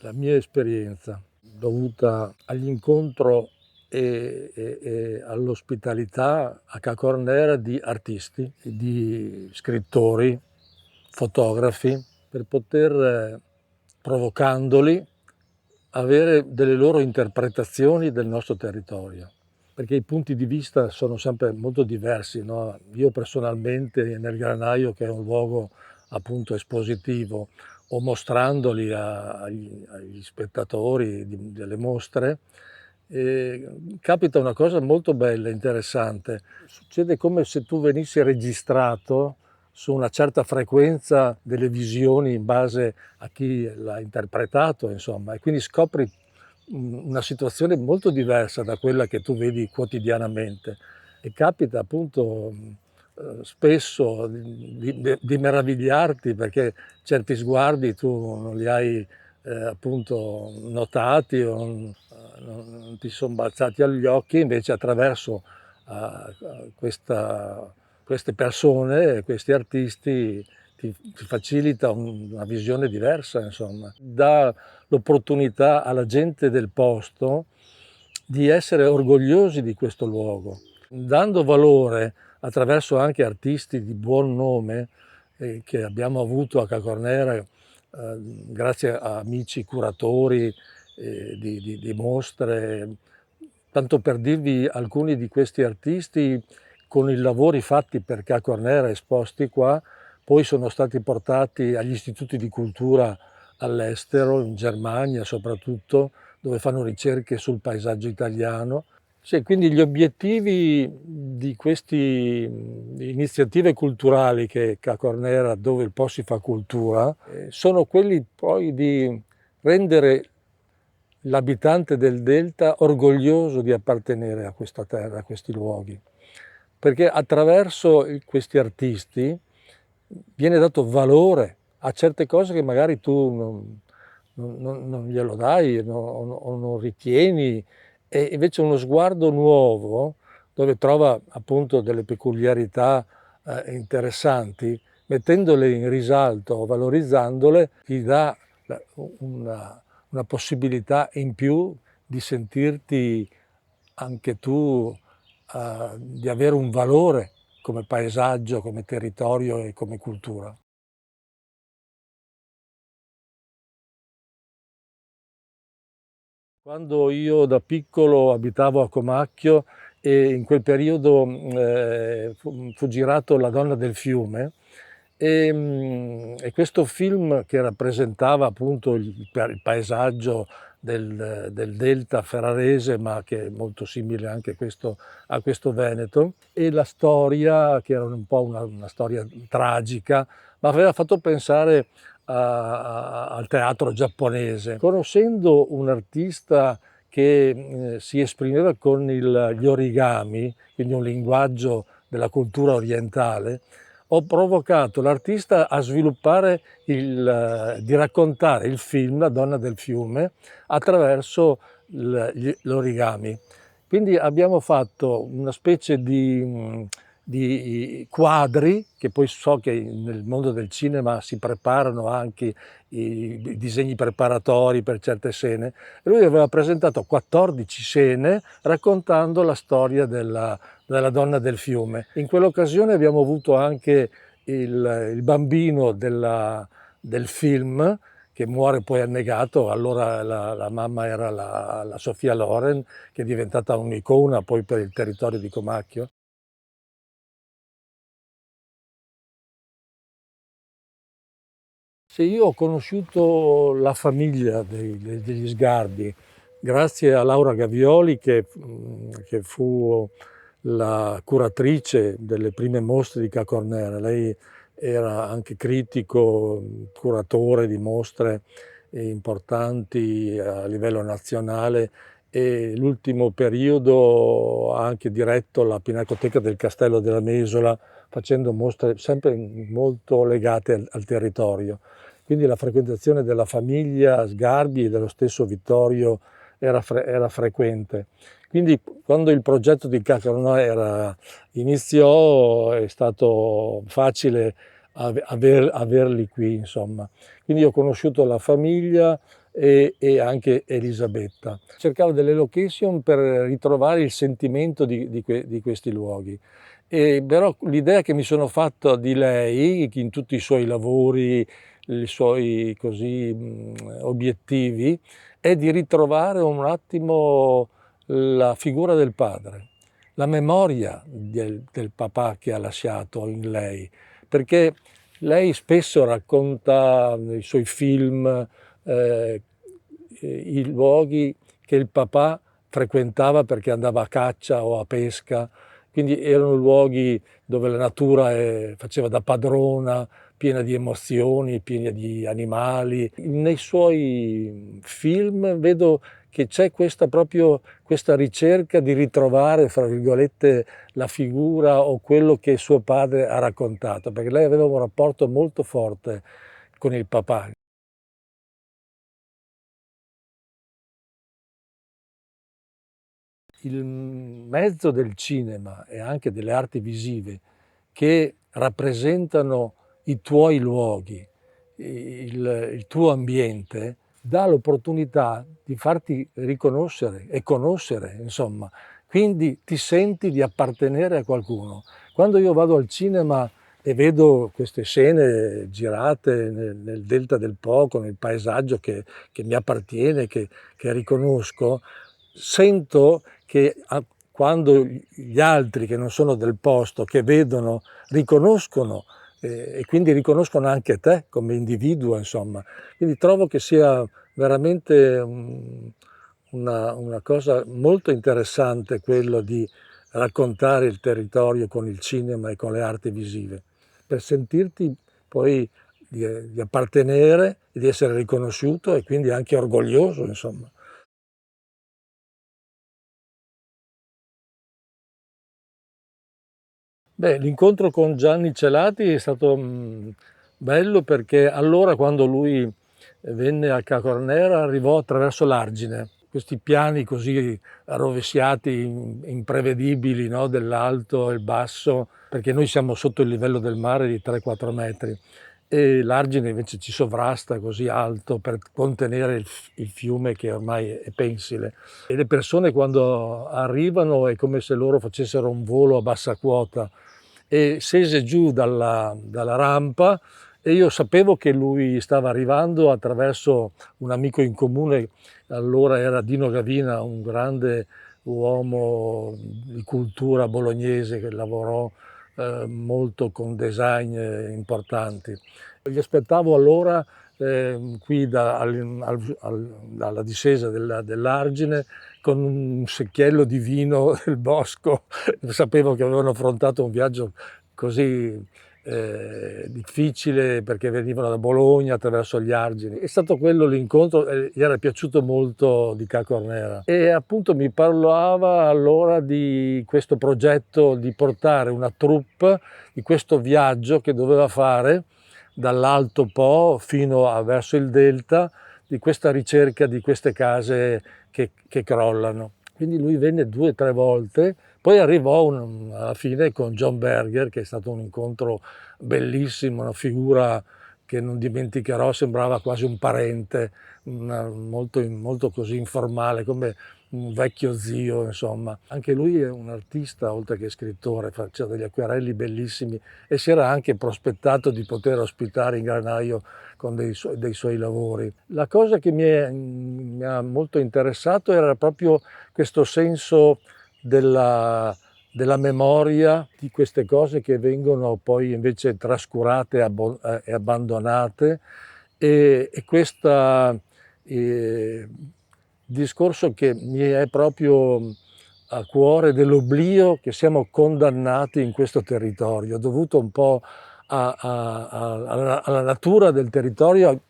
La mia esperienza dovuta all'incontro e all'ospitalità a Ca' Cornera di artisti, di scrittori, fotografi, per poter, provocandoli, avere delle loro interpretazioni del nostro territorio, perché i punti di vista sono sempre molto diversi, no? Io personalmente nel Granaio, che è un luogo appunto espositivo, o mostrandoli agli spettatori delle mostre, capita una cosa molto bella, interessante. Succede come se tu venissi registrato su una certa frequenza delle visioni in base a chi l'ha interpretato, insomma, e quindi scopri una situazione molto diversa da quella che tu vedi quotidianamente. E capita appunto spesso di meravigliarti perché certi sguardi tu non li hai appunto notati o non ti sono balzati agli occhi, invece attraverso queste persone, questi artisti ti facilita una visione diversa, insomma, dà l'opportunità alla gente del posto di essere orgogliosi di questo luogo, dando valore attraverso anche artisti di buon nome che abbiamo avuto a Ca' Cornera, grazie a amici curatori di mostre. Tanto per dirvi, alcuni di questi artisti con i lavori fatti per Ca' Cornera esposti qua, poi sono stati portati agli istituti di cultura all'estero, in Germania soprattutto, dove fanno ricerche sul paesaggio italiano. Sì, quindi gli obiettivi di queste iniziative culturali che Ca' Cornera, dove il po' si fa cultura, sono quelli poi di rendere l'abitante del delta orgoglioso di appartenere a questa terra, a questi luoghi, perché attraverso questi artisti viene dato valore a certe cose che magari tu non glielo dai o non ritieni, e invece uno sguardo nuovo dove trova appunto delle peculiarità interessanti, mettendole in risalto, valorizzandole, gli dà una possibilità in più di sentirti anche tu di avere un valore come paesaggio, come territorio e come cultura. Quando io da piccolo abitavo a Comacchio e in quel periodo fu girato La donna del fiume e questo film che rappresentava appunto il paesaggio del delta ferrarese, ma che è molto simile anche a questo veneto, e la storia, che era un po' una storia tragica, ma aveva fatto pensare al teatro giapponese. Conoscendo un artista che si esprimeva con gli origami, quindi un linguaggio della cultura orientale, ho provocato l'artista a sviluppare di raccontare il film La donna del fiume attraverso l'origami. Quindi abbiamo fatto una specie di quadri, che poi so che nel mondo del cinema si preparano anche i disegni preparatori per certe scene, e lui aveva presentato 14 scene raccontando la storia della donna del fiume. In quell'occasione abbiamo avuto anche il bambino del film, che muore poi annegato. Allora la mamma era la Sofia Loren, che è diventata un'icona poi per il territorio di Comacchio. Se io ho conosciuto la famiglia degli Sgarbi grazie a Laura Gavioli, che fu la curatrice delle prime mostre di Ca' Cornera. Lei era anche critico, curatore di mostre importanti a livello nazionale, e l'ultimo periodo ha anche diretto la Pinacoteca del Castello della Mesola, facendo mostre sempre molto legate al territorio. Quindi la frequentazione della famiglia Sgarbi e dello stesso Vittorio era frequente. Quindi quando il progetto di Ca' Cornera iniziò è stato facile averli qui, insomma. Quindi ho conosciuto la famiglia e anche Elisabetta. Cercavo delle location per ritrovare il sentimento di questi luoghi. Però l'idea che mi sono fatto di lei, in tutti i suoi lavori, i suoi così, obiettivi, è di ritrovare un attimo la figura del padre, la memoria del papà che ha lasciato in lei, perché lei spesso racconta nei suoi film i luoghi che il papà frequentava perché andava a caccia o a pesca, quindi erano luoghi dove la natura faceva da padrona, piena di emozioni, piena di animali. Nei suoi film vedo che c'è proprio questa ricerca di ritrovare, fra virgolette, la figura o quello che suo padre ha raccontato, perché lei aveva un rapporto molto forte con il papà. Il mezzo del cinema e anche delle arti visive che rappresentano i tuoi luoghi, il tuo ambiente, dà l'opportunità di farti riconoscere e conoscere, insomma. Quindi ti senti di appartenere a qualcuno. Quando io vado al cinema e vedo queste scene girate nel delta del Po, con il paesaggio che mi appartiene, che riconosco, sento che quando gli altri che non sono del posto, che vedono, riconoscono e quindi riconoscono anche te come individuo, insomma. Quindi trovo che sia veramente una cosa molto interessante quello di raccontare il territorio con il cinema e con le arti visive, per sentirti poi di appartenere, di essere riconosciuto e quindi anche orgoglioso, insomma. Beh, l'incontro con Gianni Celati è stato bello perché allora, quando lui venne a Ca Cornera, arrivò attraverso l'Argine, questi piani così rovesciati, imprevedibili, no? Dell'alto e il basso, perché noi siamo sotto il livello del mare di 3-4 metri e l'Argine invece ci sovrasta così alto per contenere il fiume che ormai è pensile. E le persone, quando arrivano, è come se loro facessero un volo a bassa quota, e scese giù dalla rampa e io sapevo che lui stava arrivando attraverso un amico in comune, allora era Dino Gavina, un grande uomo di cultura bolognese che lavorò molto con design importanti. Gli aspettavo allora qui alla discesa dell'Argine, con un secchiello di vino del bosco. Sapevo che avevano affrontato un viaggio così difficile, perché venivano da Bologna attraverso gli argini. È stato quello l'incontro, gli era piaciuto molto di Ca Cornera e appunto mi parlava allora di questo progetto di portare una troupe, di questo viaggio che doveva fare dall'Alto Po fino verso il delta, di questa ricerca di queste case che crollano. Quindi lui venne 2 o 3 volte, poi arrivò alla fine con John Berger, che è stato un incontro bellissimo, una figura che non dimenticherò, sembrava quasi un parente, molto così informale, come un vecchio zio, insomma. Anche lui è un artista, oltre che scrittore, faceva degli acquerelli bellissimi e si era anche prospettato di poter ospitare in Granaio con dei suoi lavori. La cosa che mi ha molto interessato era proprio questo senso della memoria, di queste cose che vengono poi invece trascurate e abbandonate, e questo discorso che mi è proprio a cuore, dell'oblio che siamo condannati in questo territorio, dovuto un po' alla natura del territorio,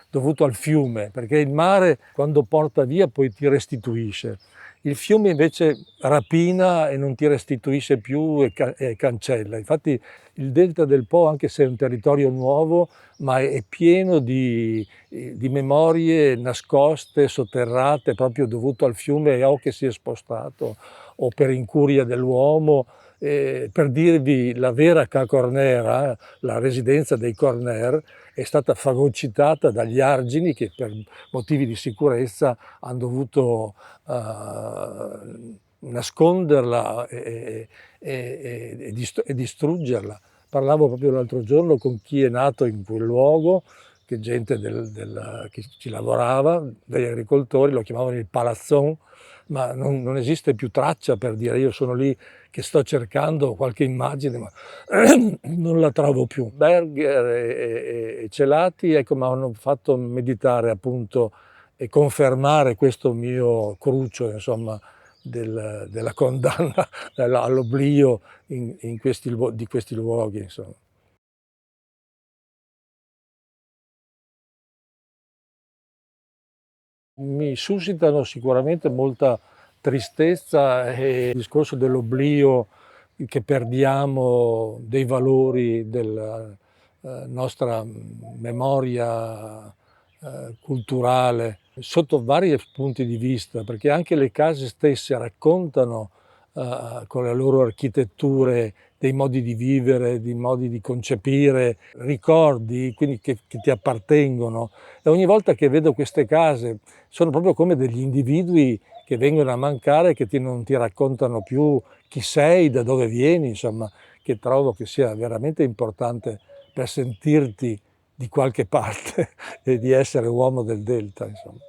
dovuto al fiume, perché il mare, quando porta via, poi ti restituisce. Il fiume invece rapina e non ti restituisce più e cancella. Infatti il delta del Po, anche se è un territorio nuovo, ma è pieno di memorie nascoste, sotterrate, proprio dovuto al fiume o che si è spostato o per incuria dell'uomo. Per dirvi, la vera Ca Cornera, la residenza dei Corner, è stata fagocitata dagli argini che per motivi di sicurezza hanno dovuto nasconderla e distruggerla. Parlavo proprio l'altro giorno con chi è nato in quel luogo, che gente che ci lavorava, degli agricoltori, lo chiamavano il Palazzon, ma non esiste più traccia, per dire. Io sono lì che sto cercando qualche immagine, ma non la trovo più. Berger e Celati, ecco, mi hanno fatto meditare appunto e confermare questo mio cruccio, insomma, della condanna all'oblio di questi luoghi, insomma. Mi suscitano sicuramente molta tristezza il discorso dell'oblio, che perdiamo dei valori della nostra memoria culturale sotto vari punti di vista, perché anche le case stesse raccontano con le loro architetture dei modi di vivere, dei modi di concepire, ricordi quindi che ti appartengono, e ogni volta che vedo queste case sono proprio come degli individui che vengono a mancare, che non ti raccontano più chi sei, da dove vieni, insomma, che trovo che sia veramente importante per sentirti di qualche parte e di essere uomo del Delta, insomma.